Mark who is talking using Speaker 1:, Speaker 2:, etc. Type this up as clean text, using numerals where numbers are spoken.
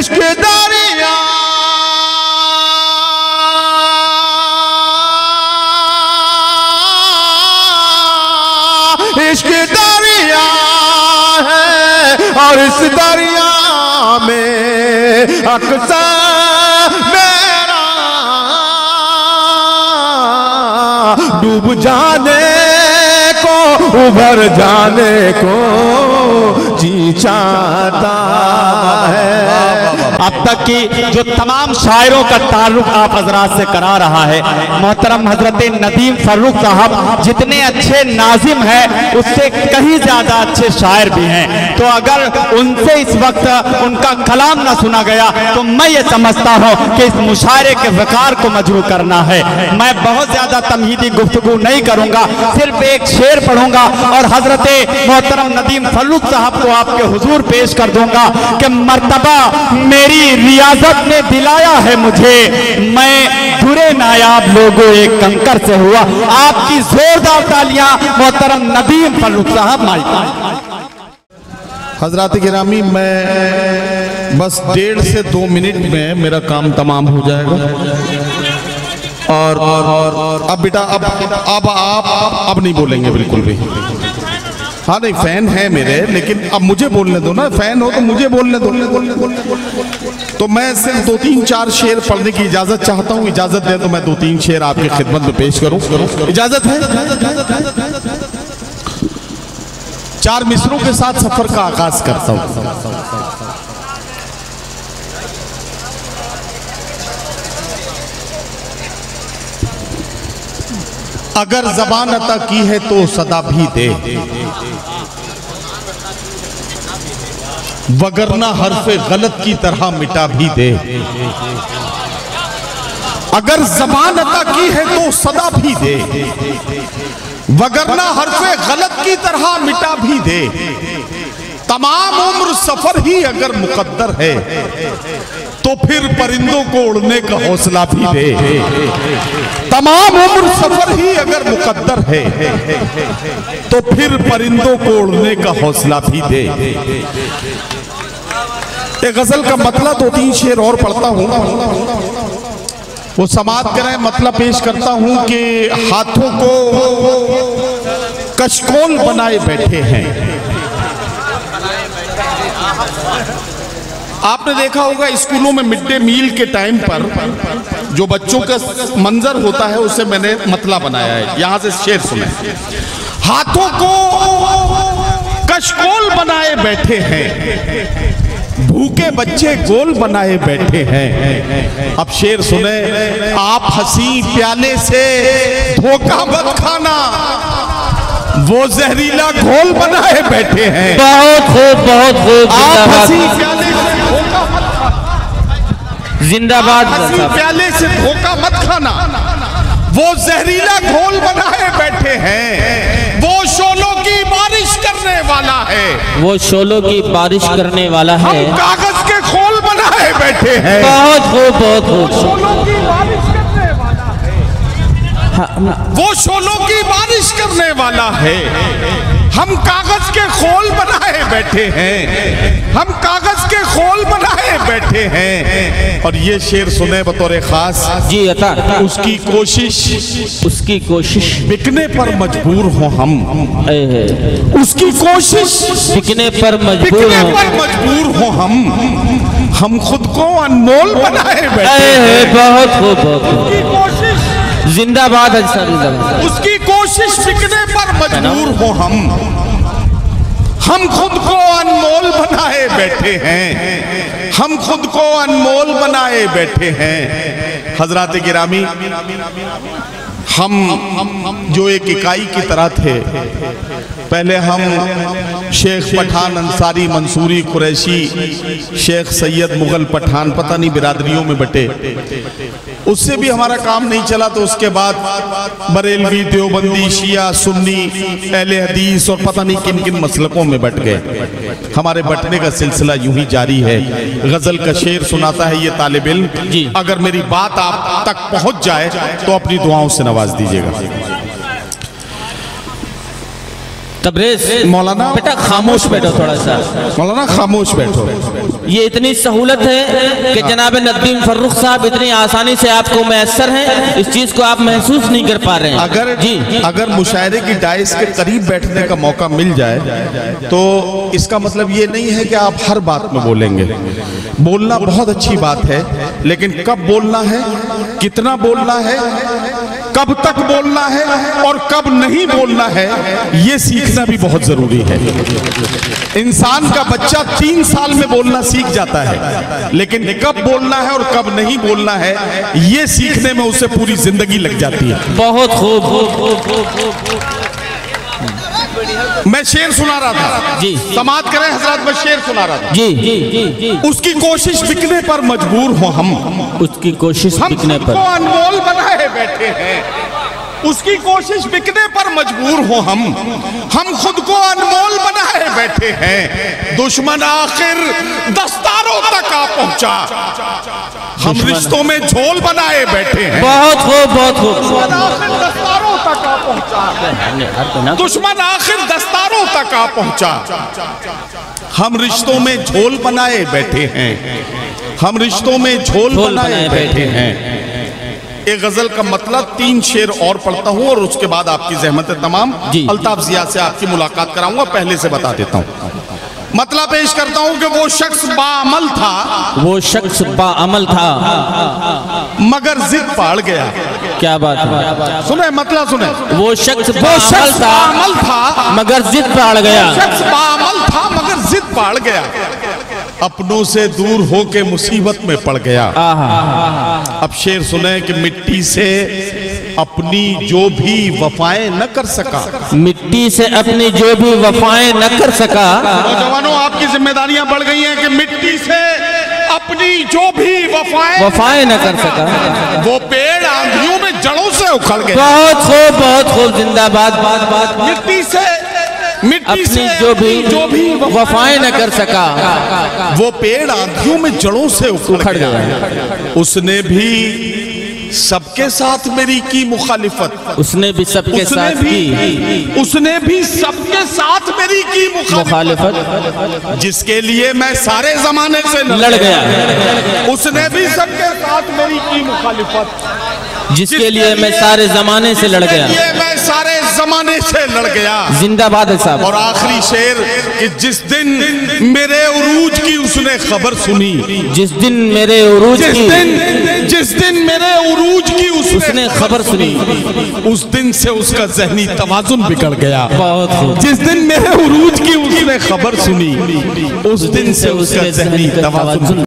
Speaker 1: इश्क दरिया इश्क दरिया है और इस दरिया में अक्सर मेरा डूब जाने को उभर जाने को जी चाहता है।
Speaker 2: अब तक की जो तमाम शायरों का ताल्लुक आप हजरात से करा रहा है, मोहतरम हजरत नदीम फर्रुख साहब जितने अच्छे नाजिम हैं उससे कहीं ज्यादा अच्छे शायर भी हैं। तो अगर उनसे इस वक्त उनका कलाम ना सुना गया तो मैं ये समझता हूँ कि इस मुशायरे के वकार को मजरू करना है। मैं बहुत ज्यादा तमहीदी गुफ्तगू नहीं करूंगा, सिर्फ एक शेर पढ़ूंगा और हजरत मोहतरम नदीम फर्रुख साहब को आपके हुजूर पेश कर दूंगा कि मर्तबा मेरी रियाजत ने दिलाया है मुझे, मैं बुरे नायाब लोगों एक कंकर से हुआ। आपकी जोरदार तालियां मोहतरम नदीम फर्रुख साहब।
Speaker 1: हजरात गिरामी, मैं बस 1.5 से 2 मिनट में मेरा काम तमाम हो जाएगा। और अब बेटा अब आप नहीं बोलेंगे बिल्कुल भी। हाँ नहीं, फैन है मेरे, लेकिन अब मुझे बोलने दो ना। फैन हो तो मुझे बोलने दो। तो मैं सिर्फ 2-3-4 शेर पढ़ने की इजाजत चाहता हूँ। इजाजत दें तो मैं 2-3 शेर आपकी खिदमत में पेश करूँ। इजाजत है? 4 मिसरों के साथ सफर का आगाज करता हूँ। अगर ज़बान अता की है तो सदा भी दे, वगरना हर्फे गलत की तरह मिटा भी दे। अगर ज़बान अता की है तो सदा भी दे, वगरना हर्फे गलत की तरह मिटा भी दे। तमाम उम्र सफर ही अगर मुकद्दर है तो फिर परिंदों को उड़ने का हौसला भी दे। तमाम उम्र सफर ही अगर मुकद्दर है तो फिर परिंदों को उड़ने का हौसला भी दे। एक गजल का मतलब 2-3 शेर और पढ़ता हूं, वो समाप्त करें। मतलब पेश करता हूं कि हाथों को कशकोल बनाए बैठे हैं। आपने देखा होगा स्कूलों में मिड डे मील के टाइम पर जो बच्चों का मंजर होता है उसे मैंने मतला बनाया है। यहां से शेर सुने। हाथों को कशकोल बनाए बैठे हैं, भूखे बच्चे गोल बनाए बैठे हैं। अब शेर सुने। आप हंसी प्याले से धोखा मत खाना, वो जहरीला घोल बनाए बैठे हैं।
Speaker 3: बहुत खूब, बहुत खूब।
Speaker 1: आप हंसी प्याले से धोखा मत खाना,
Speaker 3: जिंदाबाद।
Speaker 1: हंसी प्याले से धोखा मत खाना, वो जहरीला घोल बनाए बैठे हैं। वो शोलों की बारिश करने वाला है,
Speaker 3: वो शोलों की बारिश करने वाला है।
Speaker 1: हम कागज के खोल बनाए बैठे हैं।
Speaker 3: बहुत खूब, बहुत खूब।
Speaker 1: शोलों की बारिश करने वाला है, वो शोलों की बारिश करने वाला है। हम कागज के खोल बनाए बैठे हैं, हम कागज के खोल बनाए बैठे हैं। और ये शेर सुने बतौर खास।
Speaker 3: जी अता।
Speaker 1: उसकी
Speaker 3: कोशिश
Speaker 1: बिकने पर मजबूर हो हम, उसकी कोशिश
Speaker 3: बिकने पर मजबूर
Speaker 1: हो हम खुद को अनमोल बनाए बैठे हैं।
Speaker 3: बहुत खूब, बहुत खूब। जिंदाबाद।
Speaker 1: उसकी कोशिश बिकने पर मजबूर हो हम खुद को अनमोल बनाए बैठे हैं, हम खुद को अनमोल बनाए बैठे हैं। हजरात गिरामी, हम जो एक इकाई की तरह थे, पहले हम शेख पठान अंसारी मंसूरी कुरैशी, शेख सैयद मुगल पठान, पता नहीं बिरादरियों में बटे। उससे भी हमारा काम नहीं चला तो उसके बाद बरेलवी, देवबंदी, शिया, सुन्नी, अहले हदीस और पता नहीं किन किन मसलकों में बट गए। हमारे बटने का सिलसिला यूं ही जारी है। गजल का शेर सुनाता है ये तालिब इल्म। अगर मेरी बात आप तक पहुंच जाए तो अपनी दुआओं से नवाज दीजिएगा।
Speaker 3: तबरेज
Speaker 1: मौलाना
Speaker 3: बेटा खामोश बैठो थोड़ा सा।
Speaker 1: मौलाना खामोश बैठो।
Speaker 3: ये इतनी सहूलत है कि जनाब नदीम फर्रुख साहब इतनी आसानी से आपको मैसर हैं, इस चीज को आप महसूस नहीं कर पा रहे हैं।
Speaker 1: अगर
Speaker 3: जी
Speaker 1: अगर मुशायरे की डाइस के करीब बैठने का मौका मिल जाए तो इसका मतलब ये नहीं है कि आप हर बात में बोलेंगे। बोलना बहुत अच्छी बात है, लेकिन कब बोलना है, कितना बोलना है, कब तक बोलना है और कब नहीं बोलना है, ये सीखना भी बहुत जरूरी है। इंसान का बच्चा 3 साल में बोलना सीख जाता है, लेकिन कब बोलना है और कब नहीं बोलना है, ये सीखने में उसे पूरी जिंदगी लग जाती है।
Speaker 3: बहुत खूब।
Speaker 1: मैं शेर सुना रहा था
Speaker 3: जी,
Speaker 1: समात करें हजरत, मैं शेर सुना रहा था।
Speaker 3: जी जी जी जी।
Speaker 1: उसकी कोशिश बिकने पर मजबूर हो हम,
Speaker 3: उसकी कोशिश
Speaker 1: हम
Speaker 3: बिकने
Speaker 1: खुद
Speaker 3: पर
Speaker 1: को अनमोल बनाए बैठे हैं। उसकी कोशिश बिकने पर मजबूर हो हम खुद को अनमोल बनाए बैठे हैं। दुश्मन आखिर दस्तारों तक आ पहुंचा, हम रिश्तों में झोल बनाए बैठे हैं।
Speaker 3: बहुत खूब, बहुत खूब।
Speaker 1: आखिर दस्तारों तक आ पहुंचा, दुश्मन आखिर दस्तारों तक आ पहुंचा, हम रिश्तों में झोल बनाए बैठे हैं, हम रिश्तों में झोल बनाए बैठे हैं। एक गजल का मतलब 3 शेर और पढ़ता हूं और उसके बाद आपकी ज़हमत तमाम अल्ताफ जिया से आपकी मुलाकात कराऊंगा। पहले से बता देता हूं, मतलब पेश करता हूं कि वो शख्स बाअमल था,
Speaker 3: वो शख्स बाअमल था
Speaker 1: मगर जिद पाड़ गया।
Speaker 3: क्या बात है,
Speaker 1: सुने मतलब सुने।
Speaker 3: वो शख्स बाअमल था मगर जिद पाड़ गया।
Speaker 1: शख्स बाअमल था मगर जिद पाड़ गया, अपनों से दूर होके मुसीबत में पड़ गया। अब शेर सुने कि मिट्टी से अपनी जो भी वफाएं न कर सका,
Speaker 3: मिट्टी से अपनी जो भी वफाएं न कर सका।
Speaker 1: नौजवानों आपकी जिम्मेदारियां बढ़ गई हैं कि मिट्टी से अपनी जो भी वफाएं
Speaker 3: न कर सका,
Speaker 1: वो पेड़ आंधियों में जड़ों से उखड़ गया।
Speaker 3: बहुत खूब, बहुत खूब, जिंदाबाद।
Speaker 1: मिट्टी से
Speaker 3: अपनी जो भी वफाएं न कर सका,
Speaker 1: वो पेड़ आंधियों में जड़ों से उखड़ गया। उसने भी सबके साथ मेरी की मुखालिफत,
Speaker 3: उसने भी सबके साथ की,
Speaker 1: उसने भी सबके साथ मेरी की मुखालिफत, जिसके लिए मैं सारे जमाने से
Speaker 3: लड़ गया।
Speaker 1: उसने भी सबके साथ मेरी की मुखालिफत,
Speaker 3: जिसके लिए मैं सारे जमाने से लड़ गया,
Speaker 1: मैं सारे जमाने से लड़ गया।
Speaker 3: जिंदाबाद है साहब।
Speaker 1: और आखिरी शेर कि जिस दिन मेरे उरूज की उसने खबर सुनी,
Speaker 3: जिस दिन मेरे उरूज की,
Speaker 1: जिस दिन मेरे उरूज की
Speaker 3: उसने खबर सुनी,
Speaker 1: उस दिन से उसका ज़हनी तवाज़ुन बिगड़ गया।
Speaker 3: बहुत खूब।
Speaker 1: जिस दिन मेरे उरूज की उसने खबर सुनी, उस दिन से उसका ज़हनी तवाज़ुन